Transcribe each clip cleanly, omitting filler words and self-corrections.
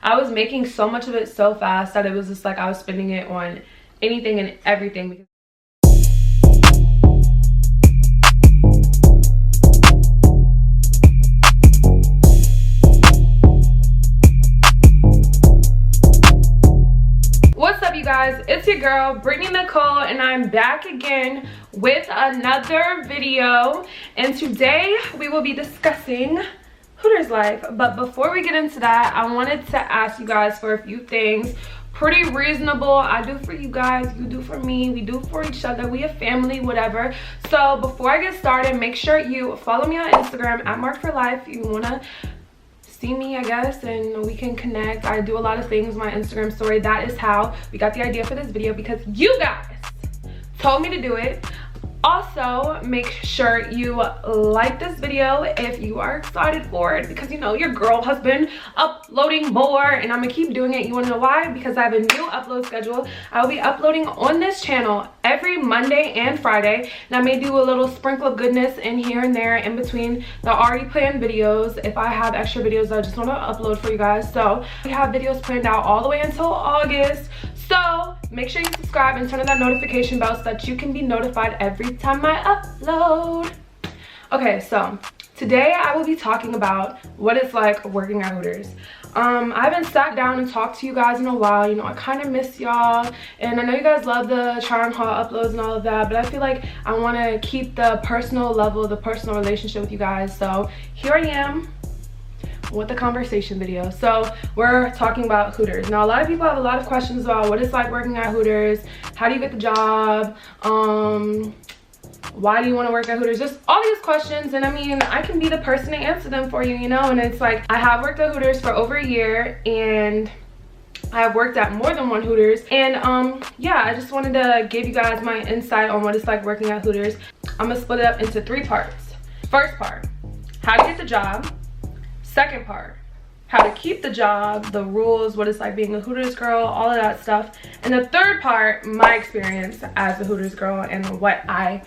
I was making so much of it so fast that it was just like I was spending it on anything and everything. What's up, you guys? It's your girl Brittany Nicole, and I'm back again with another video. And today we will be discussing Hooters life. But before we get into that, I wanted to ask you guys for a few things. Pretty reasonable. I do for you guys, you do for me, we do for each other, we a family, whatever. So before I get started, make sure you follow me on Instagram at Mark for Life. You wanna see me, I guess, and we can connect. I do a lot of things on my Instagram story. That is how we got the idea for this video, because you guys told me to do it. Also, make sure you like this video if you are excited for it, because you know your girl has been uploading more, and I'm gonna keep doing it. You wanna know why? Because I have a new upload schedule. I will be uploading on this channel every Monday and Friday, and I may do a little sprinkle of goodness in here and there in between the already planned videos. If I have extra videos I just want to upload for you guys, so we have videos planned out all the way until August. So make sure you subscribe and turn on that notification bell so that you can be notified every time I upload. Okay, so today I will be talking about what it's like working at Hooters. I haven't sat down and talked to you guys in a while. You know, I kind of miss y'all, and I know you guys love the try on haul uploads and all of that, but I feel like I want to keep the personal level, the personal relationship with you guys. So here I am with the conversation video. So we're talking about Hooters. Now, a lot of people have a lot of questions about what it's like working at Hooters. How do you get the job? Why do you want to work at Hooters? Just all these questions, and I mean, I can be the person to answer them for you, you know. And it's like, I have worked at Hooters for over a year, and I have worked at more than one Hooters, and yeah, I just wanted to give you guys my insight on what it's like working at Hooters. I'm gonna split it up into 3 parts. First part, how to get the job. Second part, how to keep the job, the rules, what it's like being a Hooters girl, all of that stuff. And the third part, my experience as a Hooters girl and what I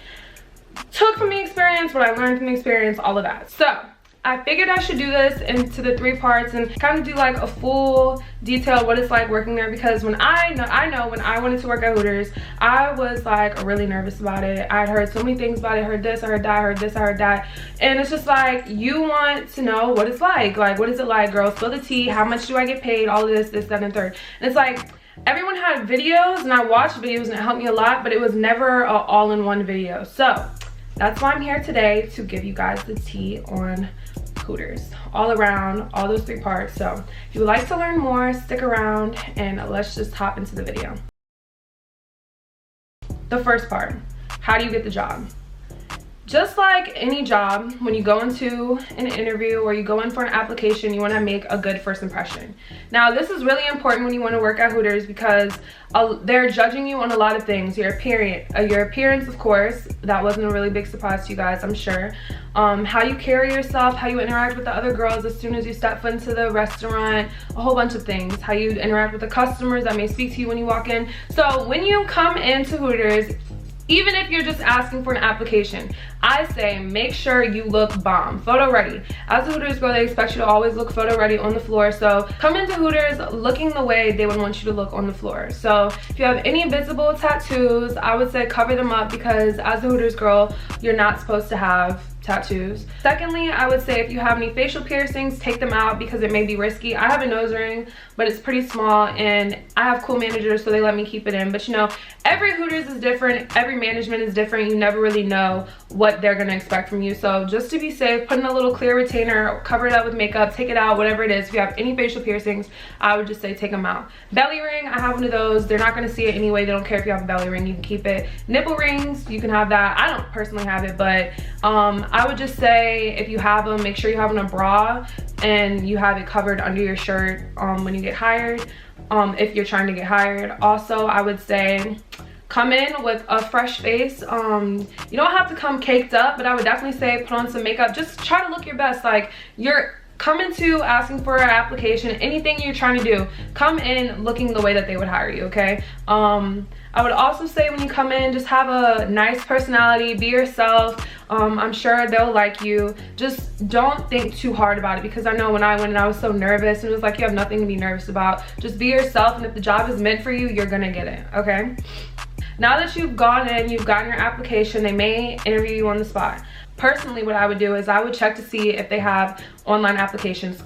took from the experience, what I learned from the experience, all of that. So I figured I should do this into the 3 parts and kind of do like a full detail what it's like working there, because when I know when I wanted to work at Hooters, I was like really nervous about it. I'd heard so many things about it. I heard this, I heard that, I heard this, I heard that. And it's just like, you want to know what it's like. Like, what is it like, girl? Spill the tea. How much do I get paid? All of this, that, and third. And it's like, everyone had videos, and I watched videos, and it helped me a lot, but it was never an all-in-one video. So that's why I'm here today, to give you guys the tea on Hooters all around, all those 3 parts. So if you would like to learn more, stick around and let's just hop into the video. The first part, how do you get the job? Just like any job, when you go into an interview or you go in for an application, you want to make a good first impression. Now, this is really important when you want to work at Hooters, because they're judging you on a lot of things. Your appearance, of course, that wasn't a really big surprise to you guys, I'm sure. How you carry yourself, how you interact with the other girls as soon as you step into the restaurant, a whole bunch of things. How you interact with the customers that may speak to you when you walk in. So when you come into Hooters, even if you're just asking for an application, I say make sure you look bomb, photo ready. As a Hooters girl, they expect you to always look photo ready on the floor. So come into Hooters looking the way they would want you to look on the floor. So if you have any visible tattoos, I would say cover them up, because as a Hooters girl, you're not supposed to have tattoos. Secondly, I would say if you have any facial piercings, take them out, because it may be risky. I have a nose ring, but it's pretty small, and I have cool managers, so they let me keep it in. But you know, every Hooters is different, every management is different. You never really know what they're gonna expect from you. So just to be safe, put in a little clear retainer, cover it up with makeup, take it out, whatever it is. If you have any facial piercings, I would just say take them out. Belly ring, I have one of those. They're not gonna see it anyway. They don't care if you have a belly ring, you can keep it. Nipple rings, you can have that. I don't personally have it, but I would just say if you have them, make sure you have on a bra and you have it covered under your shirt when you get hired, if you're trying to get hired. Also, I would say come in with a fresh face. You don't have to come caked up, but I would definitely say put on some makeup. Just try to look your best. Like, you're coming to asking for an application, anything you're trying to do, come in looking the way that they would hire you, okay? I would also say when you come in, just have a nice personality, be yourself. I'm sure they'll like you. Just don't think too hard about it, because I know when I went and I was so nervous, and it was like, you have nothing to be nervous about. Just be yourself, and if the job is meant for you, you're gonna get it, okay? Now that you've gone in, you've gotten your application, they may interview you on the spot. Personally, what I would do is I would check to see if they have online applications.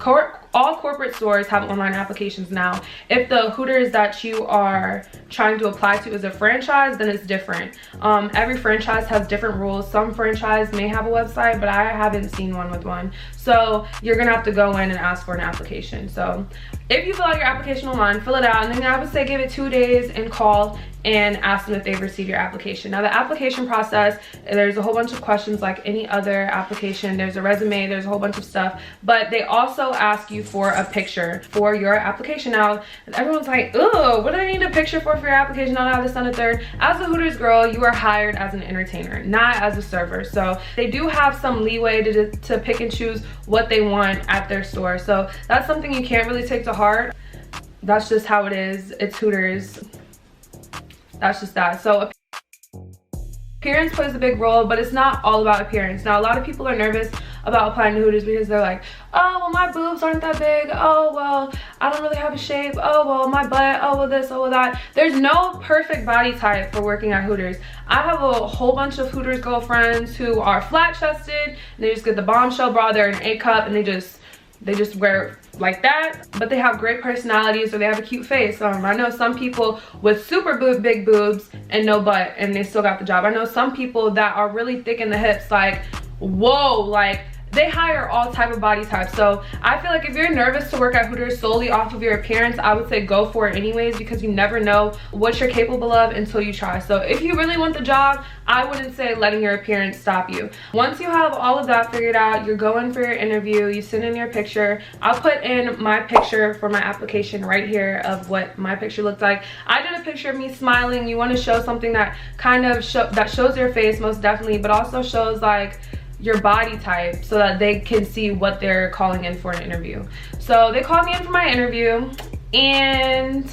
All corporate stores have online applications now. If the Hooters that you are trying to apply to is a franchise, then it's different. Every franchise has different rules. Some franchise may have a website, but I haven't seen one with one. So you're gonna have to go in and ask for an application. So if you fill out your application online, fill it out, and then I would say give it 2 days and call and ask them if they've received your application. Now the application process, there's a whole bunch of questions like any other application. There's a resume, there's a whole bunch of stuff, but they also ask you for a picture for your application. Now everyone's like, oh, what do I need a picture for your application? Not out of this, on the third. As a Hooters girl, you are hired as an entertainer, not as a server. So they do have some leeway to pick and choose what they want at their store. So that's something you can't really take to heart. That's just how it is. It's Hooters. That's just that. So appearance plays a big role, but it's not all about appearance. Now a lot of people are nervous about applying to Hooters because they're like, oh, well, my boobs aren't that big. Oh, well, I don't really have a shape. Oh, well, my butt. Oh, well, this. Oh, well, that. There's no perfect body type for working at Hooters. I have a whole bunch of Hooters girlfriends who are flat chested, and they just get the bombshell bra. They're an A cup, and they just wear it like that, but they have great personalities, or they have a cute face. I know some people with super big boobs and no butt, and they still got the job. I know some people that are really thick in the hips, like, whoa, like, they hire all type of body types. So I feel like if you're nervous to work at Hooters solely off of your appearance, I would say go for it anyways, because you never know what you're capable of until you try. So if you really want the job, I wouldn't say letting your appearance stop you. Once you have all of that figured out, you're going for your interview, you send in your picture. I'll put in my picture for my application right here of what my picture looked like. I did a picture of me smiling. You want to show something that kind of shows your face, most definitely, but also shows like your body type, so that they can see what they're calling in for an interview. So they called me in for my interview, and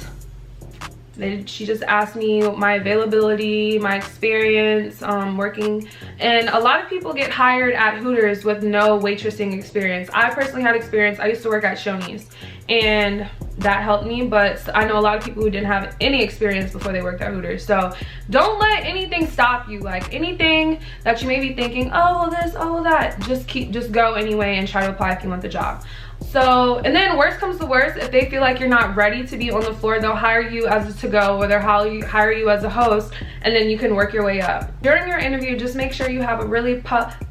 she just asked me my availability, my experience working. And a lot of people get hired at Hooters with no waitressing experience. I personally had experience. I used to work at Shoney's, and that helped me, but I know a lot of people who didn't have any experience before they worked at Hooters. So don't let anything stop you. Like anything that you may be thinking, oh, well, this, oh, well, that, just go anyway and try to apply if you want the job. So, and then worst comes to worst, if they feel like you're not ready to be on the floor, they'll hire you as a to-go, or they'll hire you as a host, and then you can work your way up. During your interview, just make sure you have a really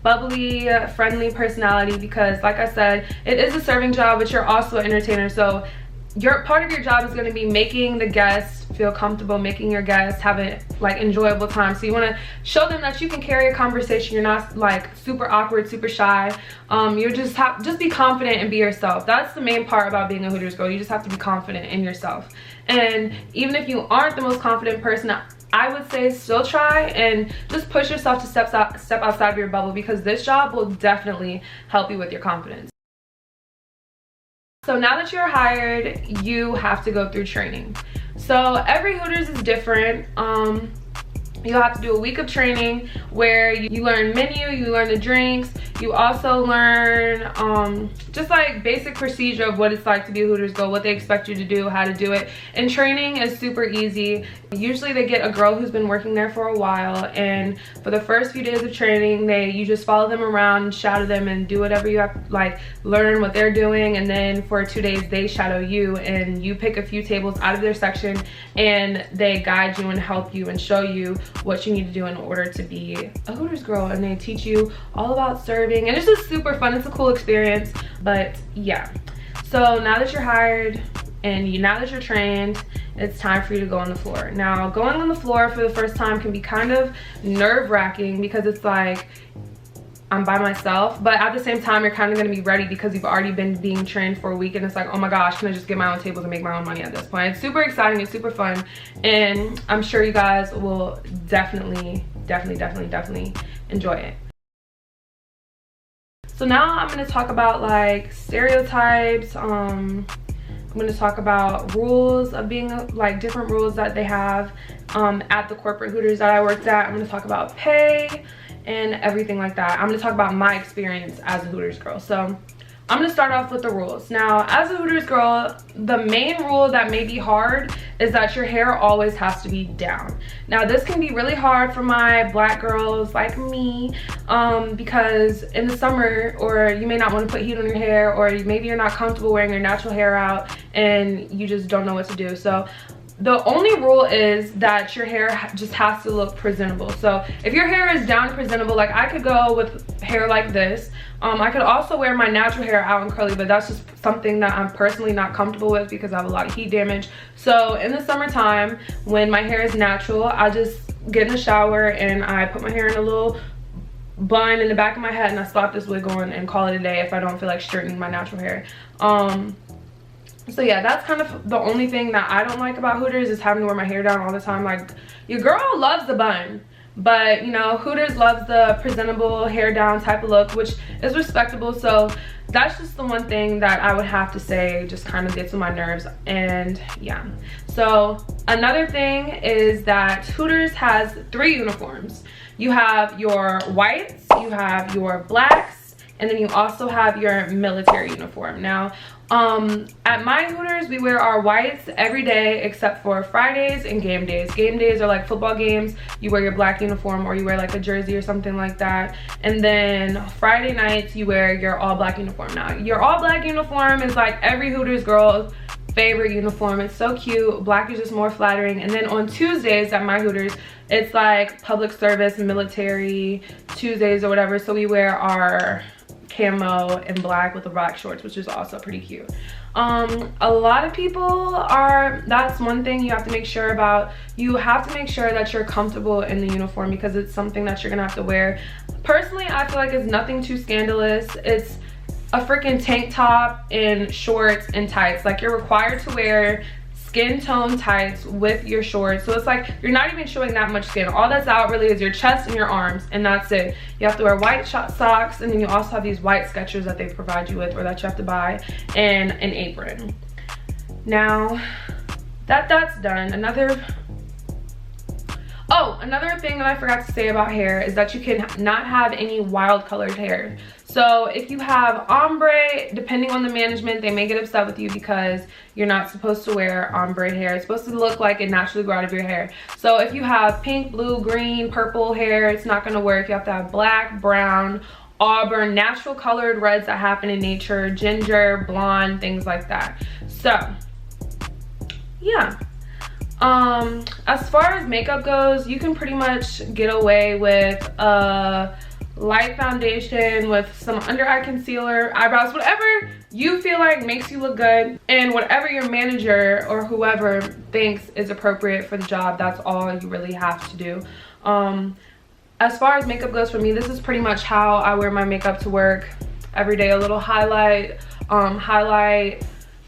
bubbly, friendly personality, because like I said, it is a serving job, but you're also an entertainer. So part of your job is going to be making the guests feel comfortable, making your guests have a like enjoyable time. So you want to show them that you can carry a conversation. You're not like super awkward, super shy. You just be confident and be yourself. That's the main part about being a Hooters girl. You just have to be confident in yourself. And even if you aren't the most confident person, I would say still try and just push yourself to step outside of your bubble, because this job will definitely help you with your confidence. So now that you're hired, you have to go through training. So every Hooters is different. You'll have to do a week of training where you learn menu, you learn the drinks, you also learn just like basic procedure of what it's like to be a Hooters girl, what they expect you to do, how to do it. And training is super easy. Usually they get a girl who's been working there for a while, and for the first few days of training, you just follow them around, shadow them, and do whatever you have, like learn what they're doing. And then for 2 days they shadow you, and you pick a few tables out of their section, and they guide you and help you and show you what you need to do in order to be a Hooters girl. And they teach you all about serving, and it's just super fun. It's a cool experience. But yeah, so now that you're hired and now that you're trained, it's time for you to go on the floor. Now, going on the floor for the first time can be kind of nerve-wracking, because it's like I'm by myself, but at the same time you're kind of going to be ready because you've already been being trained for a week, and it's like, oh my gosh, can I just get my own tables and make my own money at this point? It's super exciting, it's super fun, and I'm sure you guys will definitely enjoy it. So now I'm going to talk about like stereotypes. I'm going to talk about rules of being like different rules that they have at the corporate Hooters that I worked at. I'm going to talk about pay, and everything like that. I'm gonna talk about my experience as a Hooters girl. So I'm gonna start off with the rules. Now, as a Hooters girl, the main rule that may be hard is that your hair always has to be down. Now, this can be really hard for my black girls like me, because in the summer, or you may not want to put heat on your hair, or maybe you're not comfortable wearing your natural hair out and you just don't know what to do. So the only rule is that your hair just has to look presentable. So if your hair is down presentable, like I could go with hair like this. I could also wear my natural hair out and curly, but that's just something that I'm personally not comfortable with because I have a lot of heat damage. So in the summertime, when my hair is natural, I just get in the shower and I put my hair in a little bun in the back of my head and I slap this wig on and call it a day if I don't feel like straightening my natural hair. So yeah, that's kind of the only thing that I don't like about Hooters, is having to wear my hair down all the time. Like, your girl loves the bun, but you know, Hooters loves the presentable hair down type of look, which is respectable. So that's just the one thing that I would have to say just kind of gets on my nerves. And yeah, so another thing is that Hooters has 3 uniforms. You have your whites, you have your blacks, and then you also have your military uniform. Now, at my Hooters, we wear our whites every day except for Fridays and game days. Game days are like football games. You wear your black uniform, or you wear like a jersey or something like that. And then Friday nights, you wear your all black uniform. Now, your all black uniform is like every Hooters girl's favorite uniform. It's so cute. Black is just more flattering. And then on Tuesdays at my Hooters, it's like public service, military Tuesdays or whatever. So we wear our camo and black with the black shorts, which is also pretty cute. A lot of people that's one thing you have to make sure about. You have to make sure that you're comfortable in the uniform because it's something that you're gonna have to wear. Personally, I feel like it's nothing too scandalous. It's a freaking tank top and shorts and tights. Like, you're required to wear skin tone tights with your shorts, so it's like you're not even showing that much skin. All that's out really is your chest and your arms, and that's it. You have to wear white socks, and then you also have these white Skechers that they provide you with, or that you have to buy, and an apron. Now that's done, another thing that I forgot to say about hair is that you can not have any wild colored hair. So if you have ombre, depending on the management, they may get upset with you because you're not supposed to wear ombre hair. It's supposed to look like it naturally grew out of your hair. So if you have pink, blue, green, purple hair, it's not gonna work. You have to have black, brown, auburn, natural colored reds that happen in nature, ginger, blonde, things like that. So yeah. As far as makeup goes, you can pretty much get away with light foundation with some under eye concealer, eyebrows, whatever you feel like makes you look good, and whatever your manager or whoever thinks is appropriate for the job. That's all you really have to do. As far as makeup goes for me, this is pretty much how I wear my makeup to work every day. A little highlight,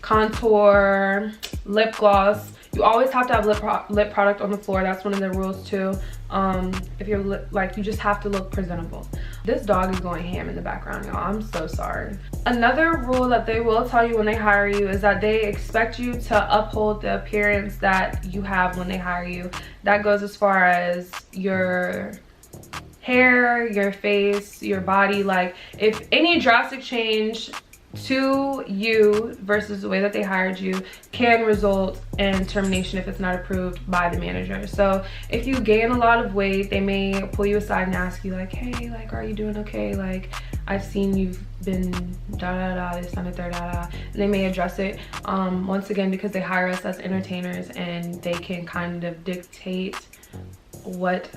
contour, lip gloss. You always have to have lip product on the floor. That's one of the rules too. If you're like, you just have to look presentable. This dog is going ham in the background, y'all. I'm so sorry. Another rule that they will tell you when they hire you is that they expect you to uphold the appearance that you have when they hire you. That goes as far as your hair, your face, your body. Like, if any drastic change to you versus the way that they hired you can result in termination if it's not approved by the manager. So if you gain a lot of weight, they may pull you aside and ask you like, hey, like, are you doing okay? Like, I've seen you've been this and the third, and they may address it. Once again, because they hire us as entertainers and they can kind of dictate what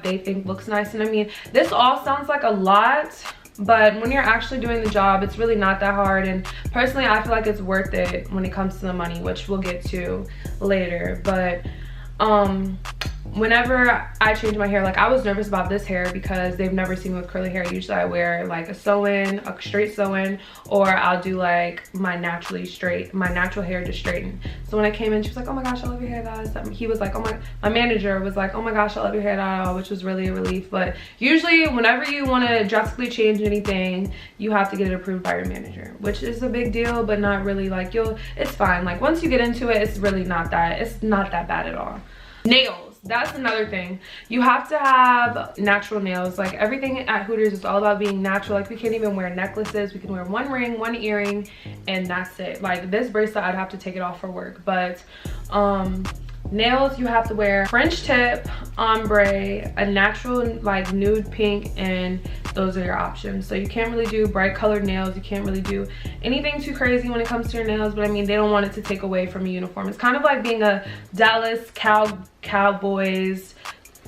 they think looks nice. And I mean, this all sounds like a lot, but when you're actually doing the job, it's really not that hard. And personally, I feel like it's worth it when it comes to the money, which we'll get to later. But whenever I change my hair, like, I was nervous about this hair because they've never seen me with curly hair. Usually I wear like a sew-in, a straight sew-in, or I'll do like my natural hair just straighten. So when I came in, she was like, oh my gosh, I love your hair. He was like, my manager was like, oh my gosh, I love your hair, which was really a relief. But usually whenever you want to drastically change anything, you have to get it approved by your manager, which is a big deal, but not really. Like, it's fine. Like, once you get into it, it's not that bad at all. Nails. That's another thing. You have to have natural nails. Like everything at Hooters is all about being natural. Like we can't even wear necklaces. We can wear one ring, one earring, and that's it. Like this bracelet, I'd have to take it off for work. But nails, you have to wear French tip, ombre, a natural like nude pink, and those are your options. So you can't really do bright colored nails. You can't really do anything too crazy when it comes to your nails, but I mean, they don't want it to take away from a uniform. It's kind of like being a Dallas Cowboys,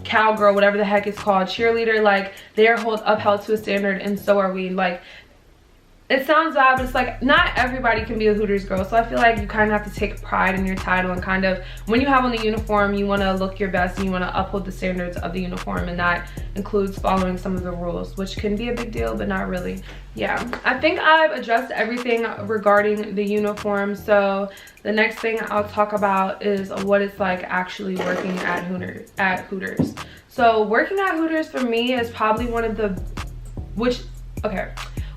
cowgirl, whatever the heck it's called, cheerleader. Like they're upheld to a standard, and so are we. Like, it sounds bad, but it's like not everybody can be a Hooters girl. So I feel like you kind of have to take pride in your title, and kind of when you have on the uniform, you want to look your best and you want to uphold the standards of the uniform, and that includes following some of the rules, which can be a big deal, but not really. Yeah, I think I've addressed everything regarding the uniform. So the next thing I'll talk about is what it's like actually working at Hooters. So working at Hooters for me is probably one of the,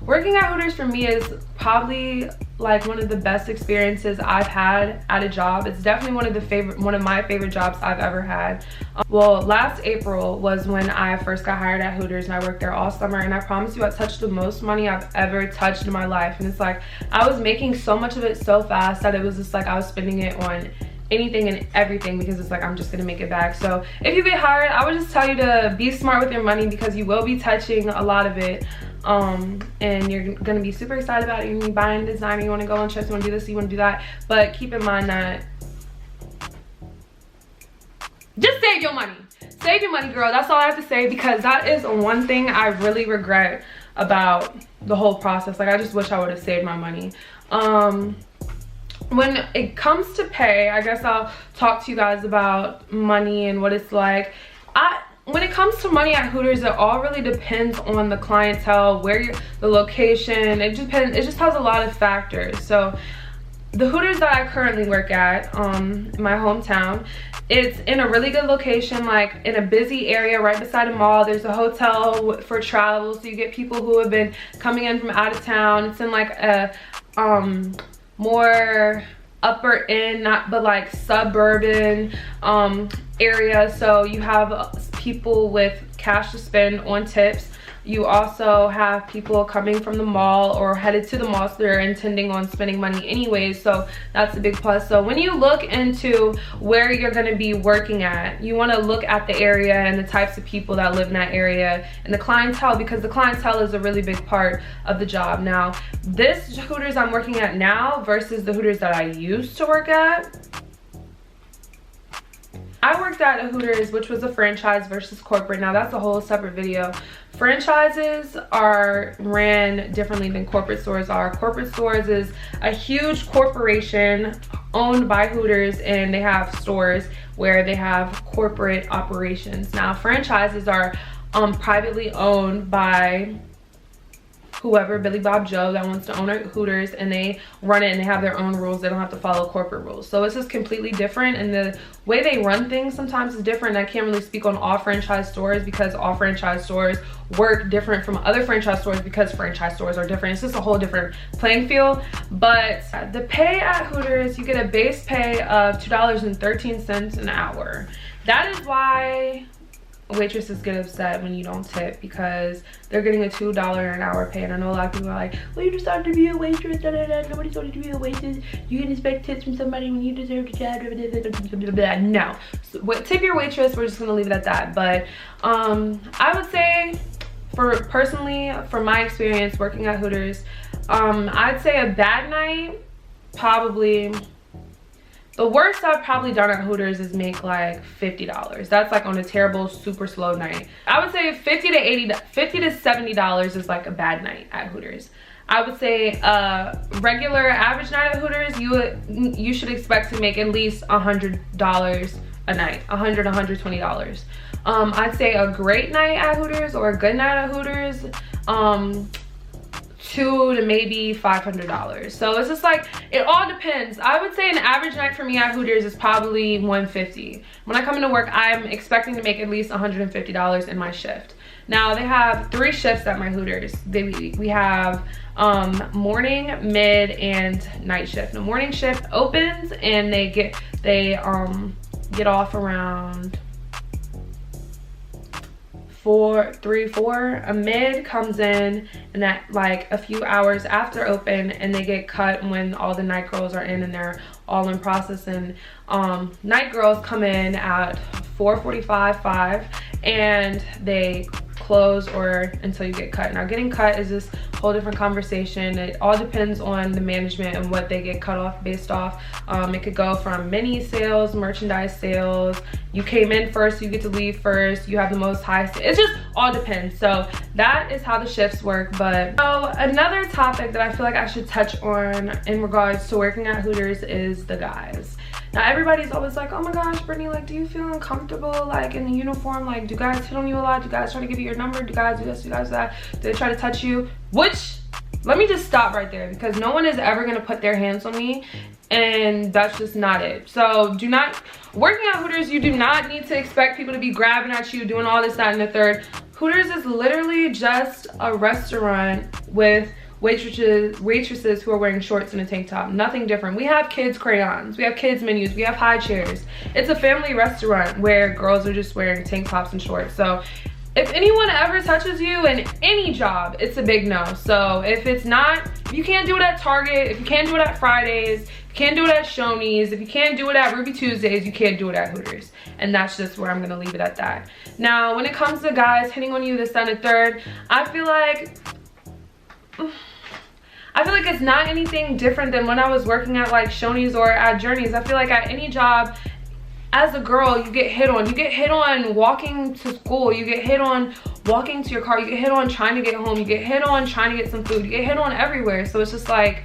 working at Hooters for me is probably like one of the best experiences I've had at a job. It's definitely one of my favorite jobs I've ever had. Well, last April was when I first got hired at Hooters, and I worked there all summer, and I promise you I touched the most money I've ever touched in my life. And it's like I was making so much of it so fast that it was just like I was spending it on anything and everything, because it's like I'm just gonna make it back. So if you get hired, I would just tell you to be smart with your money, because you will be touching a lot of it. And you're gonna be super excited about it. You're gonna be buying designer, you want to go on trips, you want to do this, you want to do that, but keep in mind that just save your money. Save your money, girl. That's all I have to say, because that is one thing I really regret about the whole process. Like I just wish I would have saved my money. When it comes to pay, I guess I'll talk to you guys about money and what it's like. When it comes to money at Hooters, it all really depends on the clientele, the location. It just has a lot of factors. So the Hooters that I currently work at, in my hometown, it's in a really good location, like in a busy area right beside a mall. There's a hotel for travel, so you get people who have been coming in from out of town. It's in like a more upper end, but like suburban area, so you have people with cash to spend on tips. You also have people coming from the mall or headed to the mall, so they're intending on spending money anyways, so that's a big plus. So when you look into where you're going to be working at, you want to look at the area and the types of people that live in that area and the clientele, because the clientele is a really big part of the job. Now, this Hooters I'm working at now versus the Hooters that I used to work at, I worked at a Hooters which was a franchise versus corporate. Now that's a whole separate video. Franchises are ran differently than corporate stores are. Corporate stores is a huge corporation owned by Hooters, and they have stores where they have corporate operations. Now franchises are privately owned by whoever, Billy Bob Joe, that wants to own a Hooters, and they run it and they have their own rules. They don't have to follow corporate rules. So it's just completely different, and the way they run things sometimes is different. And I can't really speak on all franchise stores, because all franchise stores work different from other franchise stores, because franchise stores are different. It's just a whole different playing field. But the pay at Hooters, you get a base pay of $2.13 an hour. That is why waitresses get upset when you don't tip, because they're getting a $2 an hour pay. And I know a lot of people are like, well, you decided to be a waitress, nobody told you to be a waitress, you can expect tips from somebody when you deserve the job. No, so, tip your waitress. We're just gonna leave it at that. But I would say, personally, for my experience working at Hooters, I'd say a bad night, probably the worst I've probably done at Hooters is make like $50. That's like on a terrible, super slow night. I would say $50 to $70 is like a bad night at Hooters. I would say a regular average night at Hooters, you should expect to make at least $100 a night, $100, $120. I'd say a great night at Hooters or a good night at Hooters, $200 to maybe $500. So it's just like, it all depends. I would say an average night for me at Hooters is probably $150. When I come into work, I'm expecting to make at least $150 in my shift. Now they have 3 shifts at my Hooters. We have morning, mid, and night shift. The morning shift opens and they get off around 3, 4. A mid comes in and at like a few hours after open, and they get cut when all the night girls are in and they're all in process. And night girls come in at 4:45, 5, and they close or until you get cut. Now getting cut is this whole different conversation. It all depends on the management and what they get cut off based off. It could go from mini sales, merchandise sales. You came in first, you get to leave first. You have the most high, it just all depends. So that is how the shifts work. But so another topic that I feel like I should touch on in regards to working at Hooters is the guys. Now everybody's always like, oh my gosh, Brittany, like, do you feel uncomfortable like in the uniform? Like, do guys hit on you a lot? Do guys try to give you your number? Do guys do this? Do guys that? Do they try to touch you? Which, let me just stop right there, because no one is ever gonna put their hands on me, and that's just not it. So do not, working at Hooters, you do not need to expect people to be grabbing at you, doing all this, that, and the third. Hooters is literally just a restaurant with waitresses who are wearing shorts and a tank top. Nothing different. We have kids crayons, we have kids menus, we have high chairs. It's a family restaurant where girls are just wearing tank tops and shorts. So if anyone ever touches you in any job, it's a big no. So if it's not, if you can't do it at Target, if you can't do it at Fridays, if you can't do it at Shoney's, if you can't do it at Ruby Tuesdays, you can't do it at Hooters. And that's just where I'm gonna leave it at that. Now when it comes to guys hitting on you, this, that, and the third, I feel like it's not anything different than when I was working at like Shoney's or at Journeys. I feel like at any job, as a girl, you get hit on. You get hit on walking to school. You get hit on walking to your car. You get hit on trying to get home. You get hit on trying to get some food. You get hit on everywhere. So it's just like,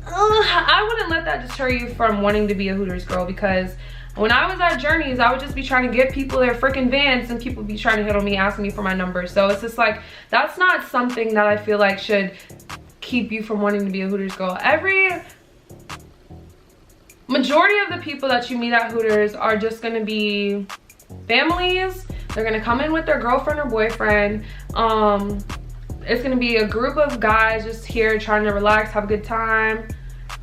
I wouldn't let that deter you from wanting to be a Hooters girl, because when I was at Journeys, I would just be trying to get people their freaking vans, and people be trying to hit on me, asking me for my number. So it's just like, that's not something that I feel like should keep you from wanting to be a Hooters girl. Majority of the people that you meet at Hooters are just gonna be families. They're gonna come in with their girlfriend or boyfriend. It's gonna be a group of guys just here trying to relax, have a good time,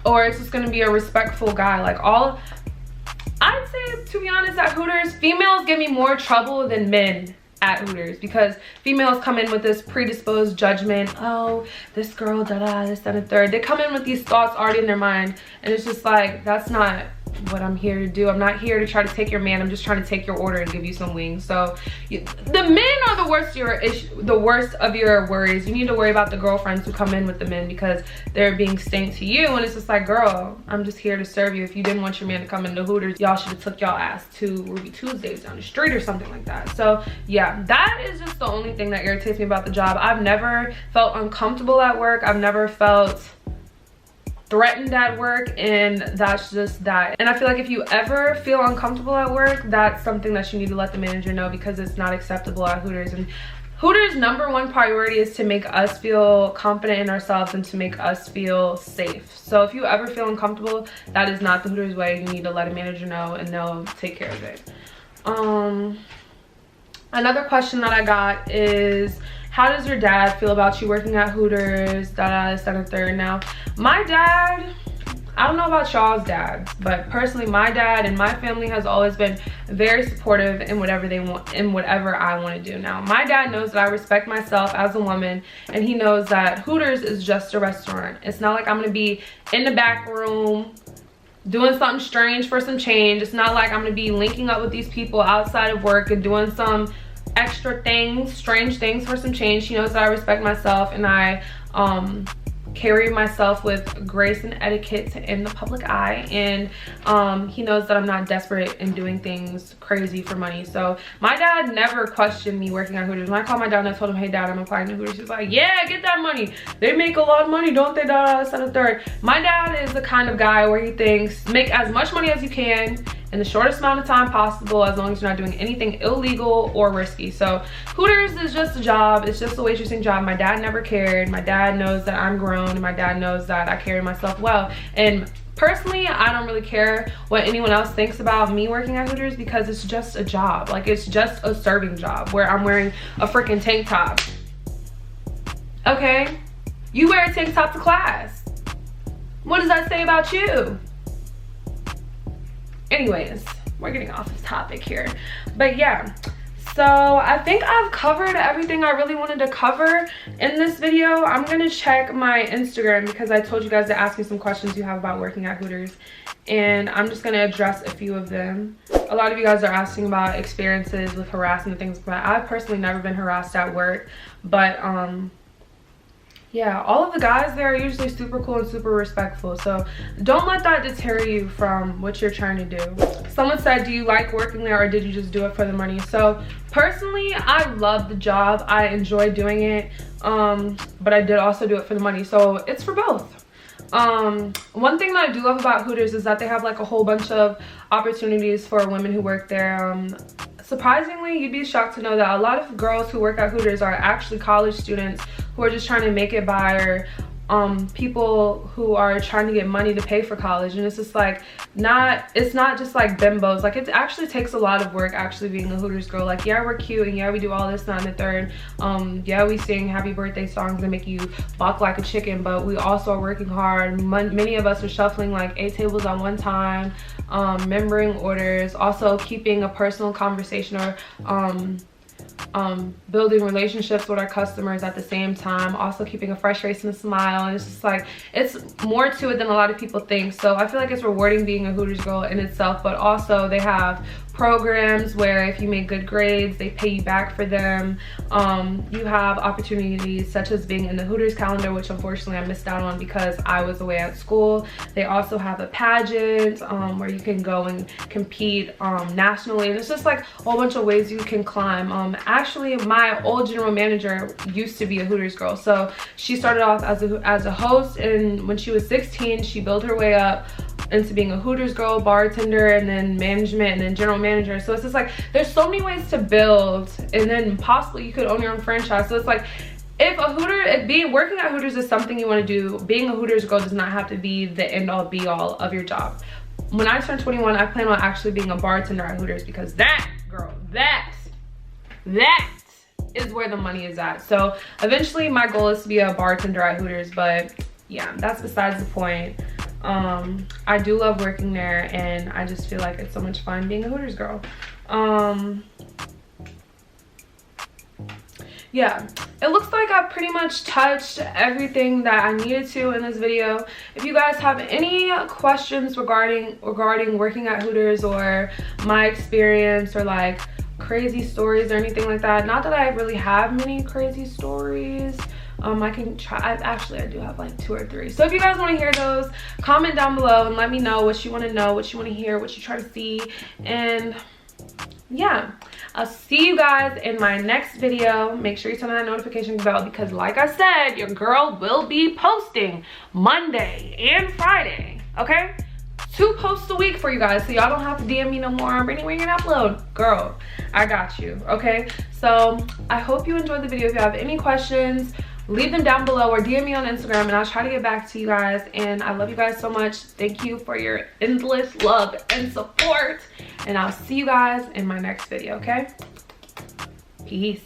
or it's just gonna be a respectful guy. Like, I'd say, to be honest, at Hooters, females give me more trouble than men at Hooters, because females come in with this predisposed judgment. Oh, this girl, da-da, this, that, and third. They come in with these thoughts already in their mind, and it's just like, that's not what I'm here to do. I'm not here to try to take your man. I'm just trying to take your order and give you some wings. So the men are the worst of your worries. You need to worry about the girlfriends who come in with the men, because they're being stink to you, and it's just like, girl, I'm just here to serve you. If you didn't want your man to come into Hooters, y'all should have took y'all ass to Ruby Tuesdays down the street or something like that. So yeah, that is just the only thing that irritates me about the job. I've never felt uncomfortable at work. I've never felt threatened at work, and that's just that. And I feel like if you ever feel uncomfortable at work, that's something that you need to let the manager know, because it's not acceptable at Hooters. And Hooters' #1 priority is to make us feel confident in ourselves and to make us feel safe. So if you ever feel uncomfortable, that is not the Hooters way. You need to let a manager know, and they'll take care of it. Another question that I got is, how does your dad feel about you working at Hooters, this, that, and third? Now, my dad, I don't know about y'all's dads, but personally, my dad and my family has always been very supportive in whatever they want, in whatever I want to do. Now, my dad knows that I respect myself as a woman, and he knows that Hooters is just a restaurant. It's not like I'm going to be in the back room doing something strange for some change. It's not like I'm going to be linking up with these people outside of work and doing some extra things, strange things for some change. He knows that I respect myself, and I carry myself with grace and etiquette in the public eye, and he knows that I'm not desperate and doing things crazy for money. So my dad never questioned me working at Hooters. When I called my dad and I told him, hey dad, I'm applying to Hooters, he's like, yeah, get that money. They make a lot of money, don't they? This and the third. My dad is the kind of guy where he thinks, make as much money as you can in the shortest amount of time possible, as long as you're not doing anything illegal or risky. So Hooters is just a job. It's just a waitressing job. My dad never cared. My dad knows that I'm grown, and my dad knows that I carry myself well. And personally, I don't really care what anyone else thinks about me working at Hooters, because it's just a job. Like, it's just a serving job where I'm wearing a freaking tank top. Okay? You wear a tank top to class. What does that say about you? Anyways, we're getting off this topic here, but yeah. So I think I've covered everything I really wanted to cover in this video. I'm gonna check my Instagram because I told you guys to ask me some questions you have about working at Hooters, and I'm just gonna address a few of them. A lot of you guys are asking about experiences with harassment and things like that. I've personally never been harassed at work, but yeah, all of the guys there are usually super cool and super respectful, so don't let that deter you from what you're trying to do. Someone said, do you like working there or did you just do it for the money? So personally, I love the job. I enjoy doing it, but I did also do it for the money, so it's for both. One thing that I do love about Hooters is that they have like a whole bunch of opportunities for women who work there. Surprisingly, you'd be shocked to know that a lot of girls who work at Hooters are actually college students who are just trying to make it by, or people who are trying to get money to pay for college. And it's just like, it's not just like bimbos. Like, it actually takes a lot of work actually being a Hooters girl. Like, yeah, we're cute and yeah, we do all this, that, and the third. Yeah, we sing happy birthday songs that make you buck like a chicken, but we also are working hard. Many of us are shuffling like 8 tables at one time, remembering orders, also keeping a personal conversation, or building relationships with our customers at the same time, also keeping a fresh face and a smile. And it's just like, it's more to it than a lot of people think. So I feel like it's rewarding being a Hooters girl in itself, but also they have programs where if you make good grades, they pay you back for them. You have opportunities such as being in the Hooters calendar, which unfortunately I missed out on because I was away at school. They also have a pageant where you can go and compete nationally, and it's just like a whole bunch of ways you can climb. Actually, my old general manager used to be a Hooters girl, so she started off as a host, and when she was 16, she built her way up into being a Hooters girl, bartender, and then management, and then general manager. So it's just like, there's so many ways to build, and then possibly you could own your own franchise. So it's like, if working at Hooters is something you want to do, being a Hooters girl does not have to be the end all be all of your job. When I turn 21, I plan on actually being a bartender at Hooters, because that, girl, that is where the money is at. So eventually my goal is to be a bartender at Hooters, but yeah, that's besides the point. I do love working there, and I just feel like it's so much fun being a Hooters girl. Yeah, it looks like I pretty much touched everything that I needed to in this video. If you guys have any questions regarding working at Hooters, or my experience, or like crazy stories or anything like that, not that I really have many crazy stories, I can try. I do have like 2 or 3. So if you guys want to hear those, comment down below and let me know what you want to know, what you want to hear, what you try to see. And yeah, I'll see you guys in my next video. Make sure you turn on that notification bell, because like I said, your girl will be posting Monday and Friday, okay? 2 posts a week for you guys, so y'all don't have to DM me no more. Brittany, when you're gonna upload? Girl, I got you, okay? So I hope you enjoyed the video. If you have any questions, leave them down below or DM me on Instagram, and I'll try to get back to you guys. And I love you guys so much. Thank you for your endless love and support, and I'll see you guys in my next video, okay? Peace.